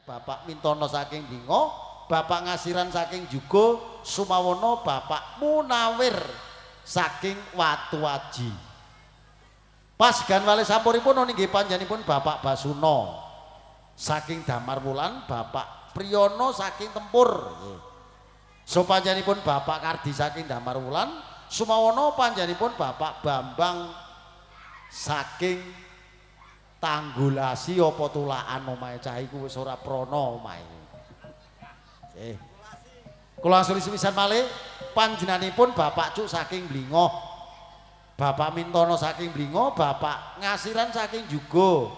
Bapak Mintono saking Bingo, Bapak Ngasiran saking Jugo, Sumawono Bapak Munawir saking Watuaji. Pas gan wali sampuripun nggih panjenenganipun Bapak Basuno saking Damar Wulan, Bapak Priyono saking Tempur. So panjenenganipun Bapak Kardi saking Damar Wulan, Sumawono panjenenganipun Bapak Bambang saking Tanggulasi apa tulaan omahe cah iku wis ora prana omahe. Nggih. Kula asuri sepisan malih panjenenganipun Bapak Cuk saking Blingo, Bapak Mintono saking Blingo, Bapak Ngasiran saking Jugo,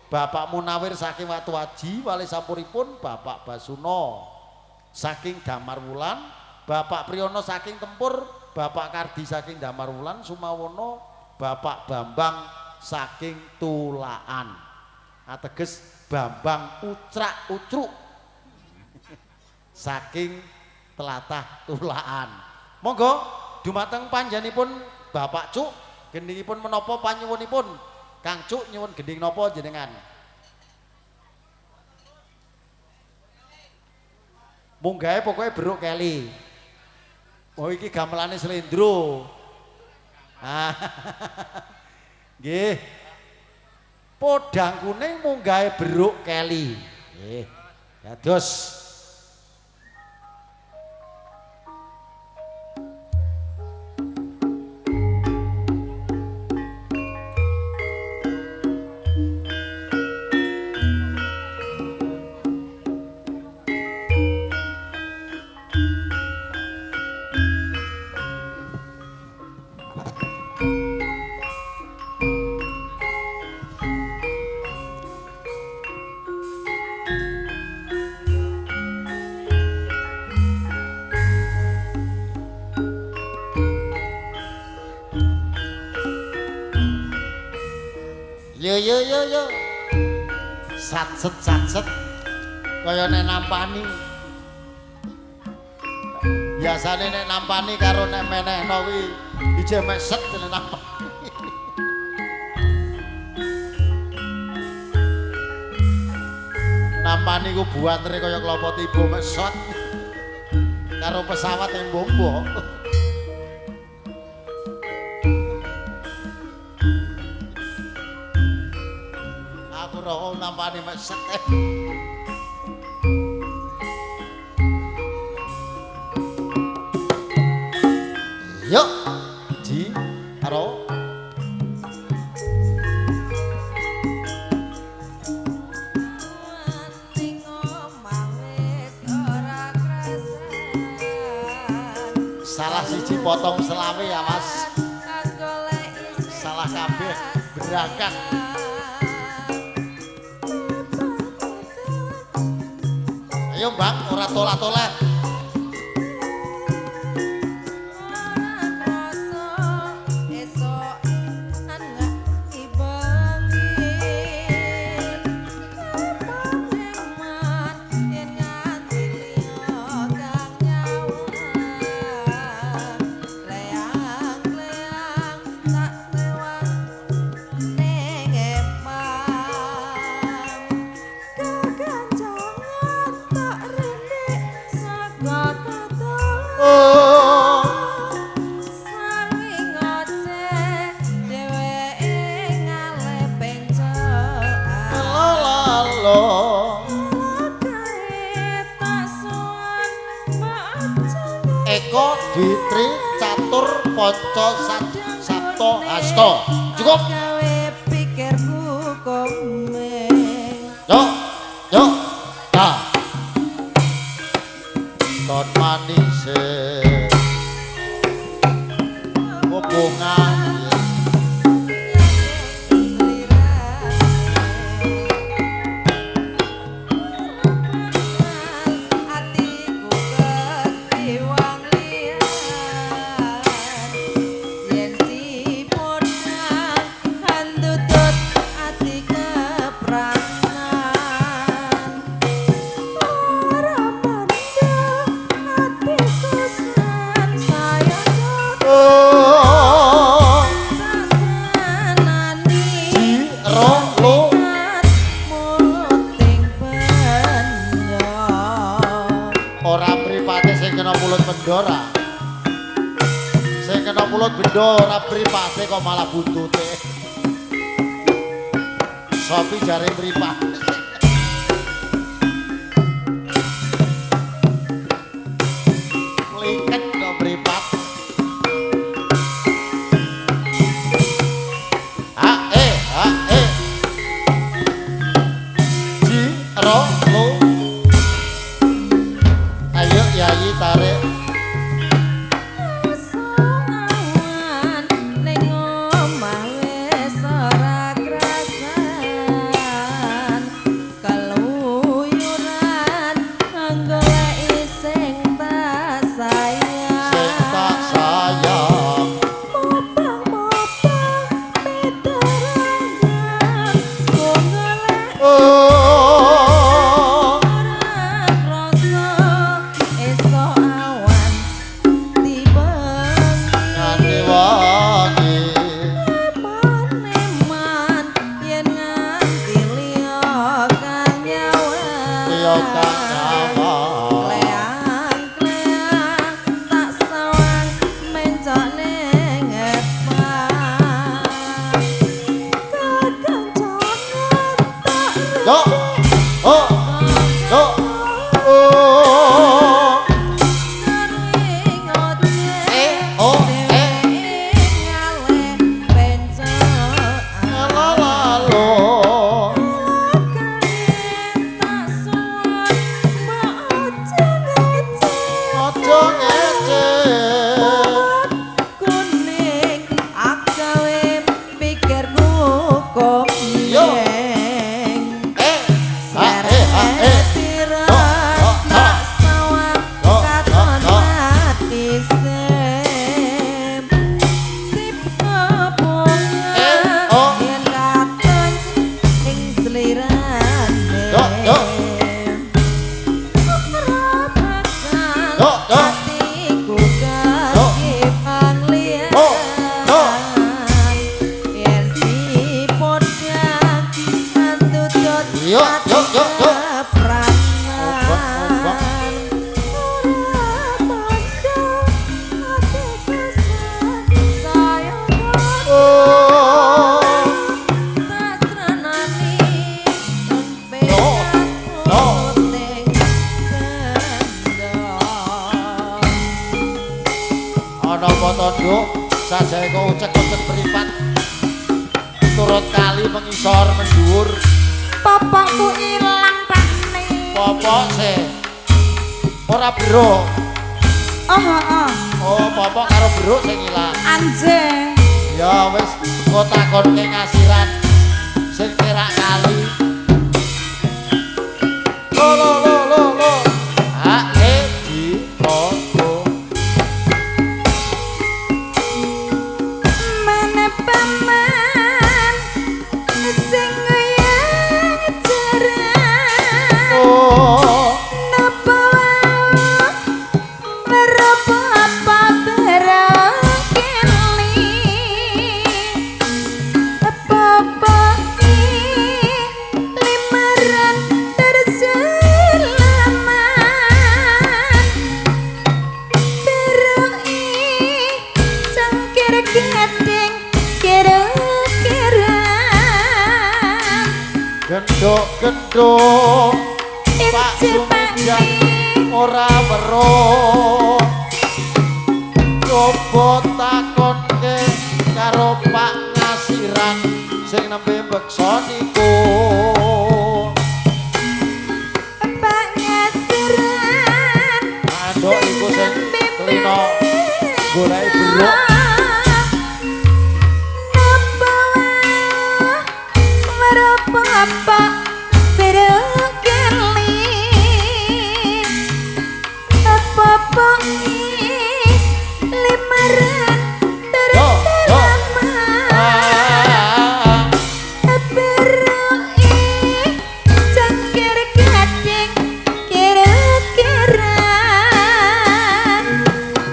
Bapak Munawir saking Watuaji, wali sampuripun Bapak Basuno saking Damar Wulan, Bapak Priyono saking Tempur, Bapak Kardi saking Damar Wulan, Sumawono Bapak Bambang saking Tulaan. Ateges Bambang Ucrak Ucruk saking Telatah Tulaan. Monggo dumateng panjenenganipun Bapak Cuk, gendhingipun menapa panyuwunipun? Kang Cuk nyuwun gendhing napa jenengan? Munggahe pokoke Beruk Keli. Oh iki gamelane Slendro. Nggih. Podang kuning munggahe Beruk Keli. Nggih. Dados yo satset kaya nek nampani biasane nek nampani karo nek menehno kuwi ije mek set nek nampani nampani ku buantere kaya klopo tiba mek shot karo pesawat yang bombo. Nampani mesek yuk ji karo salah siji potong selawe ya Mas, salah kabeh berangkat. Ayo Bang, ora tolak-tolak. Eko Dwitri Catur Ponco Sabto Hasto. Cukup. Yuk, yuk. Nah. Ton manis hubungan pulut bendora. Sing kena pulut bendora mripate kok malah buntute. Sopi jare mripat. Liket kok mripat. Ayo Yayi tarik. Sajae kok ucek-ucek mripat turut kali mengisor mendhuwur. Popokku ilang pane. Popok sih ora beruk. Oh popok karo beruk sing ilang. Anjing. Ya wis kok takonke ngasiran sing kerak kali. Lo di podo. Gendok Pak Sumijan ora weruh coba takonke karo Pak Ngasiran sing nembe beksa niku. Pak Ngasiran andok iku sing klina golek beruk. Apa berkeli apa limaran terselama beroi cangkir gading kira-kira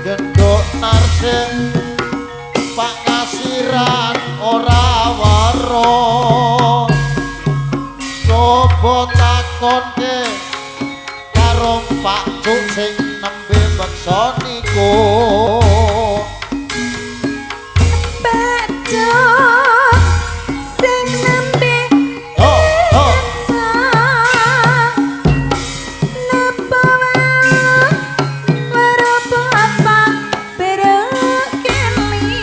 gendok narsing Pak Ngasiran ora weruh coba takonke karo Pak Cuk sing nembe beksa niku Baca sing nembe rasa napa waropo apa berkeli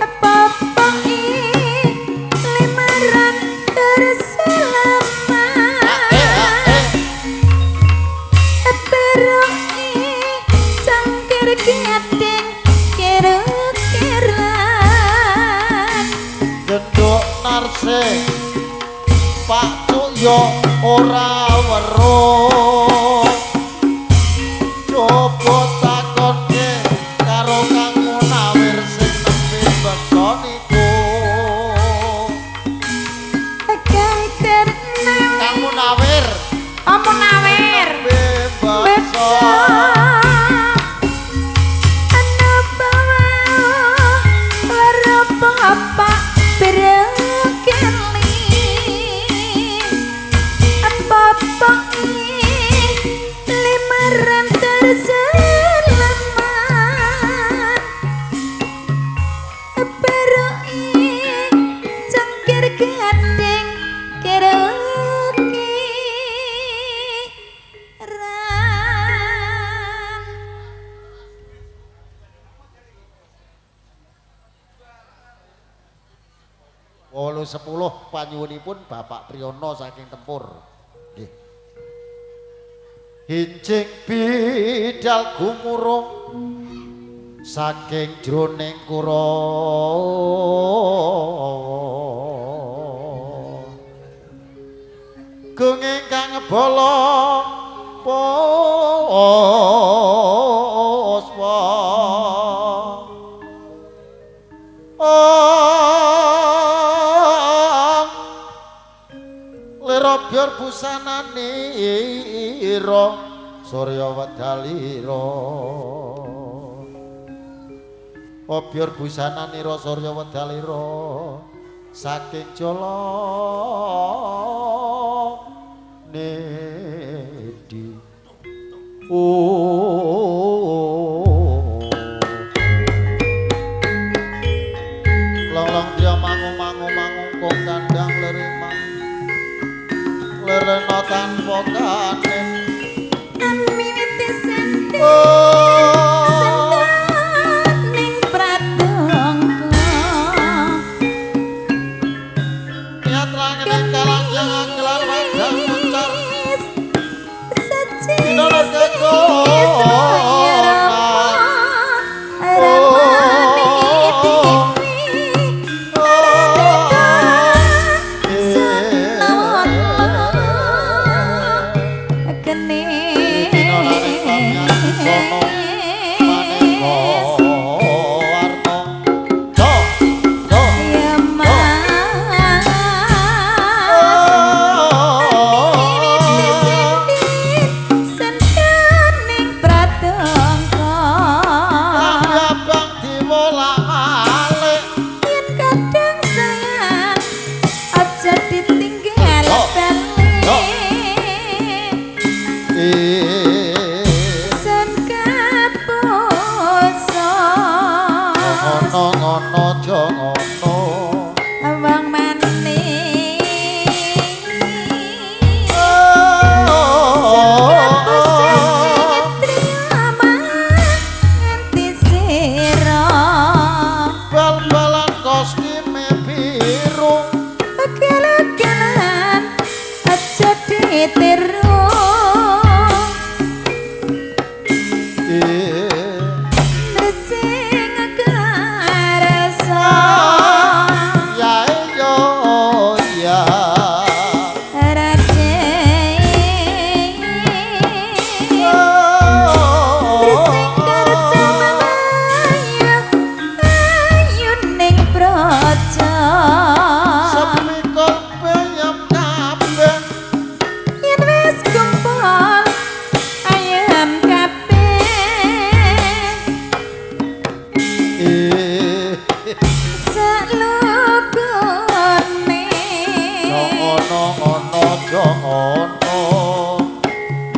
apa limaran terselamat beroi cangkir gading kira-kiran genduk narse Pak Cuk yo ora weruh coba takonke karo Kang Munawir sing nembe beksa niku Kang Terna Kang Munawir Munawir nembe beksa apa berkeli apa limaran terselamat beroi cangkir gading kira-kiran 10 panyuwunipun Bapak Priyono saking Tempur. Nggih. Hincing bidal gumurung saking jroning Kurawa. Gung ingkang bolong puspa. Biar busanane ira Surya Wedalira biar busanane ira Surya Wedalira saking jala nedi long dia mangu kok kandang leremang lerena tanpa kane amiti sendiri ning pradongko niat rangen kalang gelar wadang pucar dina keko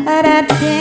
Ra Raden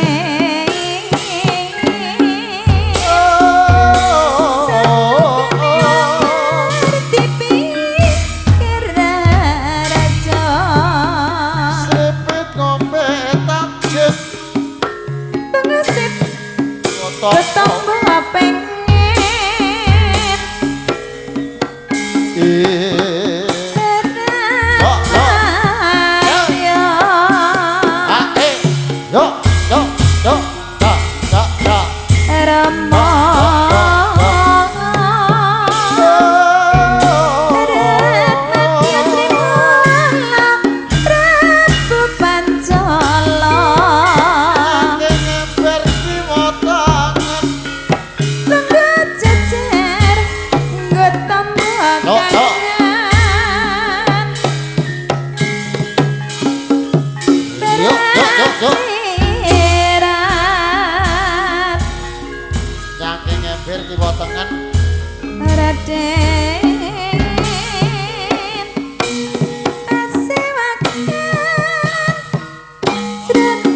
Ketemu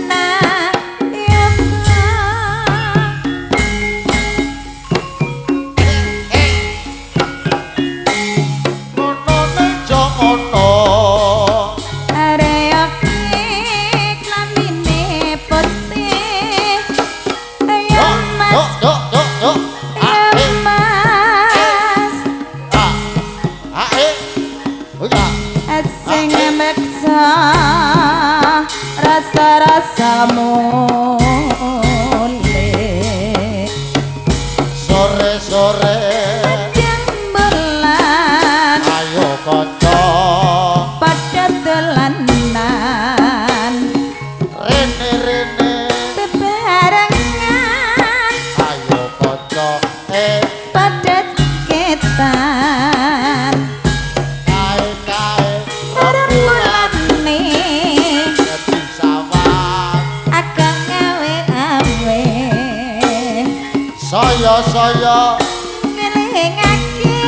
pengen rasa-rasamu sore-sore yang bulan ayo kanca pada dolanan rene-rene bebarengan ayo kanca pada ketan kae-kae rembulan nih dadi sawah akan ngawe-awe saya ngelingake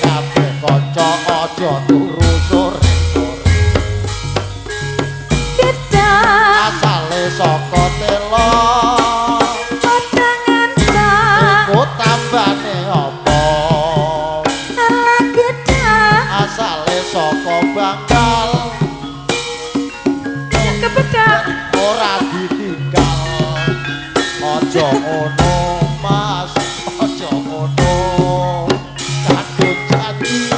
kabeh kanca aja turu sore-sore kita asale saka telo potongan tak iku tambane apa ala kita asale saka Bangkal kepedak ora ditinggal aja ngono Mas aja ngono kadung janji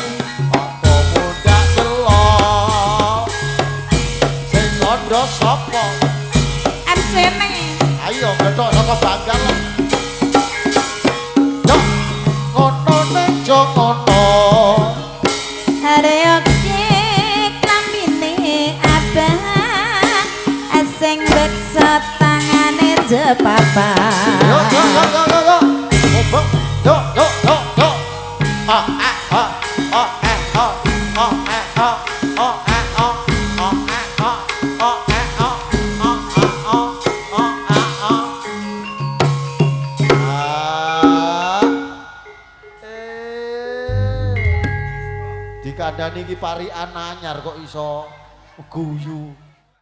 apa mundak delok sing ngondo sapa arsene ayo ngethok saka Bangkal yo ngono ning jo ngono arek klambine abang asing beksa tangane jepapa yo obok yo ah ah ah ah ah ah ah ah dikandani iki parikan anyar kok iso guyu